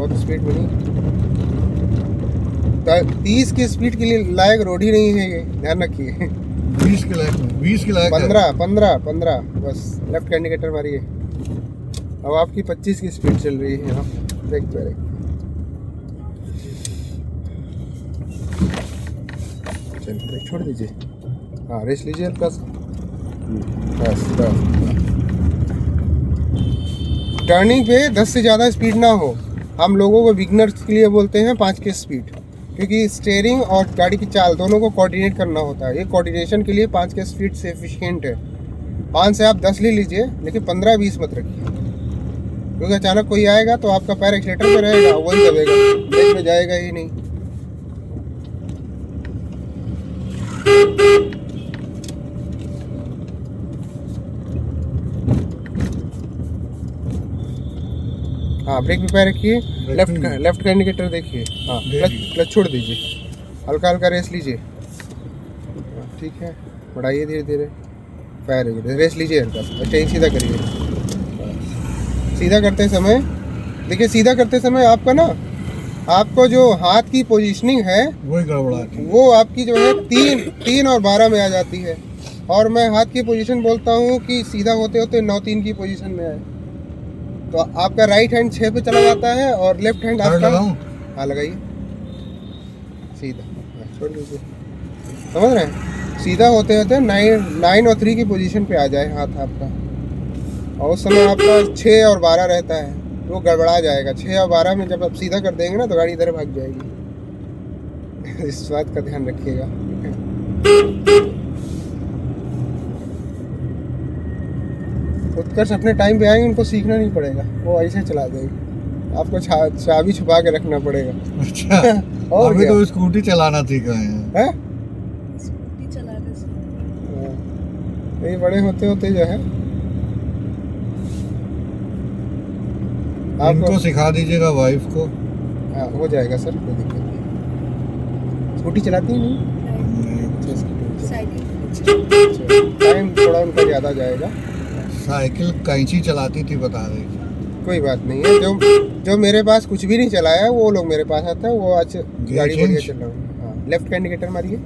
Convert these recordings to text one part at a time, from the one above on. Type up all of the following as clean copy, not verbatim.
बहुत स्पीड में नहीं। 30 की स्पीड के लिए लायक रोड ही नहीं है ये, ध्यान रखिए। 20 के लायक, 20 के लायक 15 बस लेफ्ट का इंडिकेटर मारिए। अब आपकी 25 की स्पीड चल रही है। हाँ ब्रेक ब्रेक। चलिए ब्रेक छोड़ दीजिए। हाँ रेस लीजिए प्लस। बस बस। टर्निंग पे 10 से ज़्यादा स्पीड ना हो। हम लोगों को बिगनर्स के लिए बोलते हैं 5 की स्पीड, क्योंकि स्टीयरिंग और गाड़ी की चाल दोनों को कोऑर्डिनेट करना होता है। ये कोऑर्डिनेशन के लिए 5 की स्पीड से एफिशिएंट है। 5 से आप 10 ले लीजिए, लेकिन 15-20 मत रखिए, क्योंकि अचानक कोई आएगा तो आपका पैर एक्सीलेटर पे रहेगा, वही दबेगा, ब्रेक में जाएगा ही नहीं। हाँ ब्रेक पे पैर रखिए, लेफ्ट का इंडिकेटर देखिए। हाँ क्लच छोड़ दीजिए, हल्का हल्का रेस लीजिए। ठीक है, बढ़ाइए धीरे धीरे, पैर रेस लीजिए हल्का सा। अच्छा ही सीधा करिए। सीधा करते समय देखिए, सीधा करते समय आपका ना, आपको जो हाथ की पोजीशनिंग है वही गड़बड़ा, वो आपकी जो है 3 और 12 में आ जाती है, और मैं हाथ की पोजीशन बोलता हूँ कि सीधा होते होते 9-3 की पोजीशन में आए, तो आपका राइट हैंड 6 पे चला जाता है और लेफ्ट हैंड आपका। हाँ लगाइए सीधा, छोड़ दीजिए। समझ रहे हैं, सीधा होते होते 9 और 3 की पोजीशन पे आ जाए हाथ आपका, और उस समय आपका 6 और 12 रहता है, तो गड़बड़ा जाएगा। 6 और 12 में जब आप सीधा कर देंगे ना, तो गाड़ी इधर भाग जाएगी। इस बात का ध्यान रखिएगा। उत्कर्ष अपने टाइम पे आएंगे, उनको सीखना नहीं पड़ेगा, वो ऐसे चला देंगे। आपको चाबी छुपा के रखना पड़ेगा। अच्छा। और अभी तो स्कूटी चलाना सीखा है। स्कूटी चलाने से ये बड़े होते होते जो है इनको सिखा दीजिएगा वाइफ को। हाँ हो जाएगा सर, कोई दिक्कत नहीं। स्कूटी चलाती नहीं, टाइम थोड़ा उनका ज़्यादा जाएगा। साइकिल कैंची चलाती थी, बता रही थी। कोई बात नहीं है, जो मेरे पास कुछ भी नहीं चलाया वो लोग मेरे पास आते हैं, वो आज गाड़ी बढ़िया चल रहा हूँ। हाँ लेफ्ट का इंडिकेटर मारिए।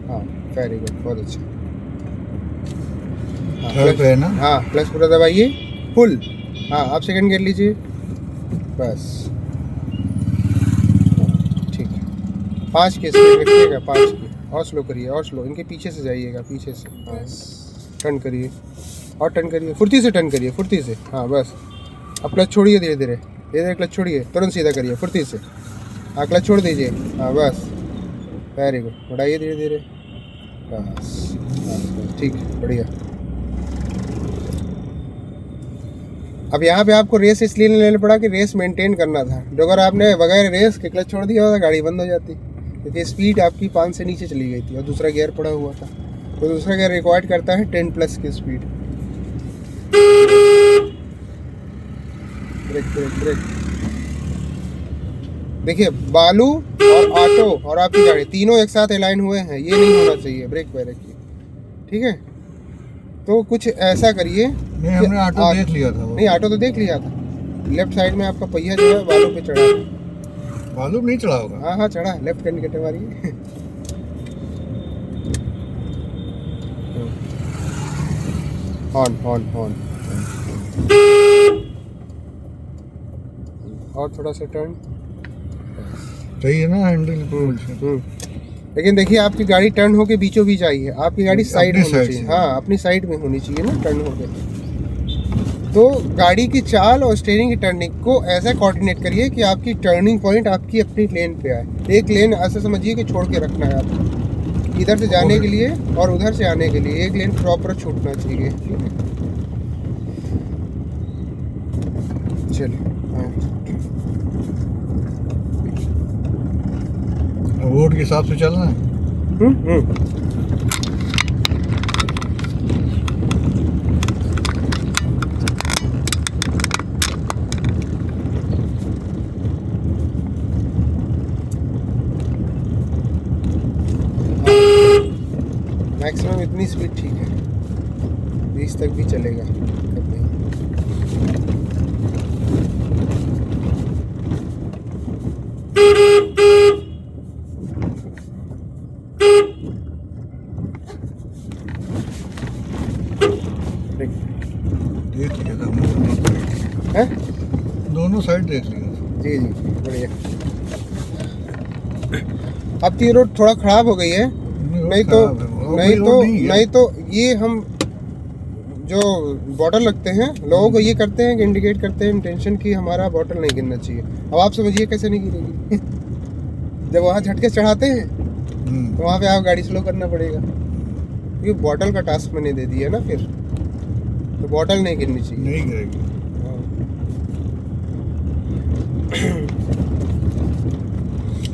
हाँ वेरी गुड, बहुत अच्छा। थर्ड पे है ना? हाँ प्लस पूरा दबाइए फुल। हाँ आप सेकंड गियर लीजिए, बस ठीक है। 5 की स्पीड रखिएगा, 5 की, और स्लो करिए, और स्लो, इनके पीछे से जाइएगा, पीछे से। हाँ टर्न करिए, और टर्न करिए, फुर्ती से टर्न करिए, फुर्ती से। हाँ बस, अब क्लच छोड़िए धीरे धीरे, धीरे धीरे क्लच छोड़िए, तुरंत सीधा करिए फुर्ती से। हाँ क्लच छोड़ दीजिए। हाँ बस वेरी गुड, बढ़ाइए धीरे धीरे, बस ठीक है, बढ़िया। अब यहाँ पे आपको रेस इसलिए नहीं लेना पड़ा कि रेस मेंटेन करना था, जो अगर आपने बगैर रेस के क्लच छोड़ दिया होता गाड़ी बंद हो जाती, क्योंकि स्पीड आपकी 5 से नीचे चली गई थी और दूसरा गियर पड़ा हुआ था। तो दूसरा गियर रिक्वायर्ड करता है 10+ की स्पीड। Break break break. देखिए बालू और ऑटो और आपकी गाड़ी तीनों एक साथ अलाइन हुए हैं, ये नहीं होना चाहिए। ब्रेक पे रखिए, ठीक है। तो कुछ ऐसा करिए। नहीं, हमने ऑटो देख लिया था वो। नहीं ऑटो तो देख लिया था, लेफ्ट साइड में आपका पहिया जो है बालू पे चढ़ा है। बालू नहीं चढ़ा होगा? हाँ हाँ चढ़ा, लेफ्ट का इंडिकेटर मारिए। हॉर्न हॉर्न हॉर्न, और थोड़ा सा टर्न, सही है ना हैंडल? लेकिन देखिए आपकी गाड़ी टर्न होके बीचों बीच आई है, आपकी गाड़ी साइड होनी चाहिए। से। हाँ अपनी साइड में होनी चाहिए ना टर्न होके। तो गाड़ी की चाल और स्टीयरिंग की टर्निंग को ऐसा कोऑर्डिनेट करिए कि आपकी टर्निंग पॉइंट आपकी अपनी लेन पे आए। एक लेन ऐसा समझिए कि छोड़ के रखना है आपको, इधर से जाने के लिए और उधर से आने के लिए एक लेन प्रॉपर छूटना चाहिए। ठीक है, चलिए। रोड के हिसाब से चलना है। मैक्सिमम इतनी स्पीड ठीक है, 20 तक भी चलेगा। बढ़िया। अब तो ये रोड थोड़ा खराब हो गई है, नहीं तो ये हम जो बॉटल लगते हैं लोगों को ये करते हैं कि इंडिकेट करते हैं इंटेंशन कि हमारा बॉटल नहीं गिरना चाहिए। अब आप समझिए कैसे नहीं गिरेगी जब वहाँ झटके चढ़ाते हैं तो वहाँ पे आप गाड़ी स्लो करना पड़ेगा, क्योंकि बॉटल का टास्क मैंने दे दिया ना, फिर तो बॉटल नहीं गिरनी चाहिए। नहीं गिरेगी।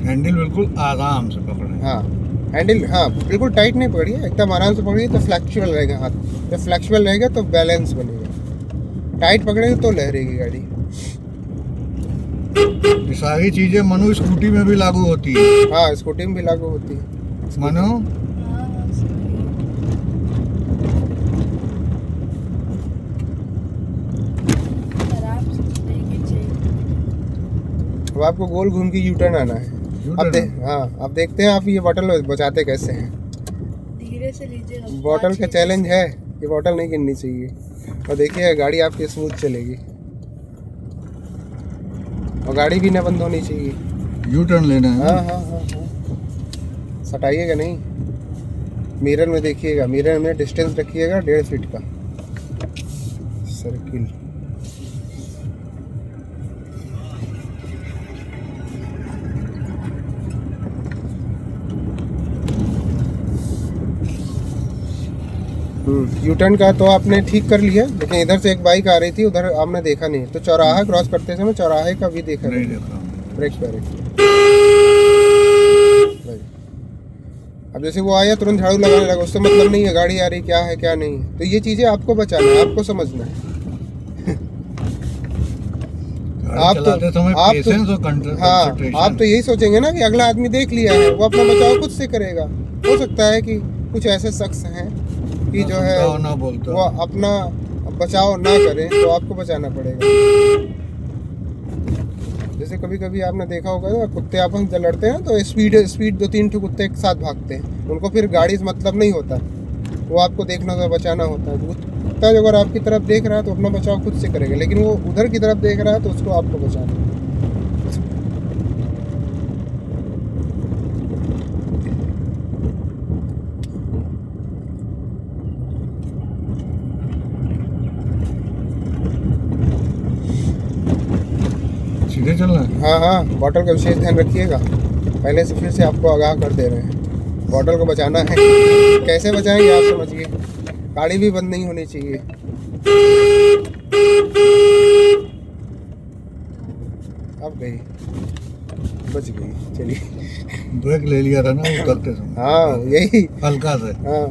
हैंडल बिल्कुल आराम से पकड़े। हाँ हैंडल, हाँ बिल्कुल टाइट नहीं पकड़िए, एकदम आराम से पकड़िए तो फ्लैक्चुअल रहेगा हाथ। जब फ्लैक्चुअल रहेगा तो बैलेंस बनेगा, टाइट पकड़ेंगे तो लहरेगी गाड़ी। ये सारी चीजें मनु स्कूटी में भी लागू होती है। हाँ स्कूटी में भी लागू होती है। मनु हाँ सही। आराम से चलेगी चाहिए। अब आपको गोल घूम के यू टर्न आना है। हाँ अब देखते हैं आप ये बॉटल बचाते कैसे हैं। धीरे से लीजिएगा। बॉटल का चैलेंज है, ये बॉटल नहीं गिरनी चाहिए। और देखिए गाड़ी आपकी स्मूथ चलेगी और गाड़ी भी ना बंद होनी चाहिए। यू टर्न लेना है। हाँ हाँ हाँ हाँ, सटाइएगा नहीं। मिरर में देखिएगा, मिरर में डिस्टेंस रखिएगा 1.5 फीट का सर्किल। यू टर्न का तो आपने ठीक कर लिया, लेकिन इधर से एक बाइक आ रही थी, उधर आपने देखा नहीं, तो चौराहा क्रॉस करते समय चौराहे का भी देखा नहीं नहीं। देखा। ब्रेक पे अब जैसे वो आया तुरंत झाड़ू लगाने लगा, उससे मतलब नहीं है गाड़ी आ रही क्या है क्या नहीं। तो ये चीज़ें आपको बचाना है, आपको समझना है। आप तो आप तो यही सोचेंगे ना कि अगला आदमी देख लिया है, वो अपना बचाव खुद से करेगा। हो सकता है कि कुछ ऐसे शख्स हैं कि जो है वो अपना बचाव ना करें, तो आपको बचाना पड़ेगा। जैसे कभी कभी आपने देखा होगा ना, कुत्ते आपस में लड़ते हैं तो स्पीड 2-3 ठो कुत्ते एक साथ भागते हैं, उनको फिर गाड़ी से मतलब नहीं होता, वो आपको देखना होता है, बचाना होता है। कुत्ता जो अगर आपकी तरफ देख रहा है तो अपना बचाव खुद से करेगा, लेकिन वो उधर की तरफ देख रहा है तो उसको आपको बचाना है। सीधे चलना है। हाँ हाँ, बॉटल का विशेष ध्यान रखिएगा। पहले से फिर से आपको आगाह कर दे रहे हैं, बॉटल को बचाना है। कैसे बचाएंगे आप समझिए, गाड़ी भी बंद नहीं होनी चाहिए। अब गई, बच गई, चलिए। ब्रेक ले लिया था ना वो करते समय। हाँ यही, हल्का से हाँ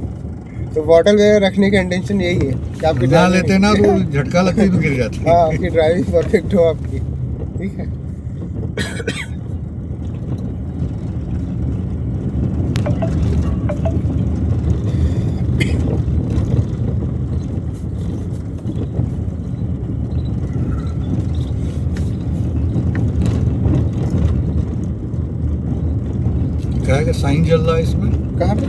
तो बॉटल वगैरह रखने का इंटेंशन यही है कि आपकी ना लेते ना तो झटका लगती तो गिर जाती। हाँ आपकी ड्राइविंग परफेक्ट हो आपकी, ठीक है। क्या है कि साइन चल रहा है इसमें? कहाँ पे?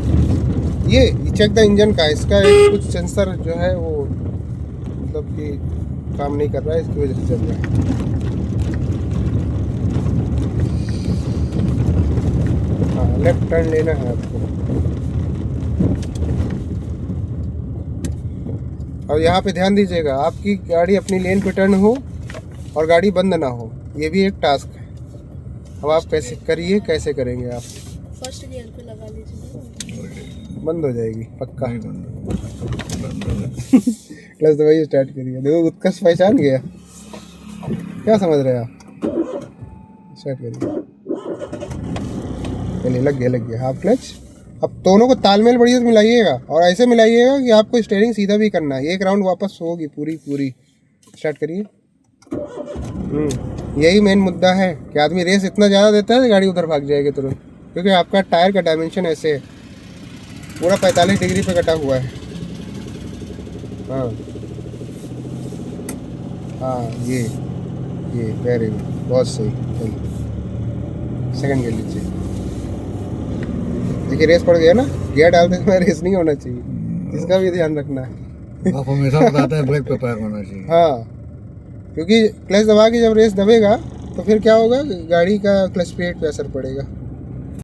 ये चेक द इंजन का, इसका एक कुछ सेंसर जो है वो मतलब कि काम नहीं कर रहा है, इसकी वजह से चल रहा है। हाँ लेफ्ट टर्न लेना है आपको। और यहाँ पे ध्यान दीजिएगा, आपकी गाड़ी अपनी लेन पे टर्न हो और गाड़ी बंद ना हो, ये भी एक टास्क है। अब आप कैसे करिए, कैसे करेंगे आप? फर्स्ट गियर पे लगा लीजिए। बंद हो जाएगी पक्का। नहीं बंद क्लच दबाइए, स्टार्ट करिए। देखो उत्कर्ष पहचान गया, क्या समझ रहे हैं आप? स्टार्ट करिए, चलिए लग गया हाफ क्लच। अब दोनों को तालमेल बढ़िया से मिलाइएगा और ऐसे मिलाइएगा कि आपको स्टीयरिंग सीधा भी करना है। एक राउंड वापस होगी पूरी। स्टार्ट करिए। यही मेन मुद्दा है कि आदमी रेस इतना ज़्यादा देता है कि गाड़ी उधर भाग जाएगी तुरंत, क्योंकि आपका टायर का डायमेंशन ऐसे है, पूरा 45 डिग्री पे कटा हुआ है। हाँ हाँ ये वेरी गुड, बहुत सही। चलिए सेकंड गियर लीजिए। देखिए रेस पड़ गया ना, गियर डालते समय रेस नहीं होना चाहिए, इसका भी ध्यान रखना है। आप हमेशा बताते हैं ब्रेक पे पैर होना चाहिए। हाँ क्योंकि क्लच दबा के जब रेस दबेगा तो तो फिर क्या होगा, गाड़ी का क्लच प्लेट पे असर पड़ेगा।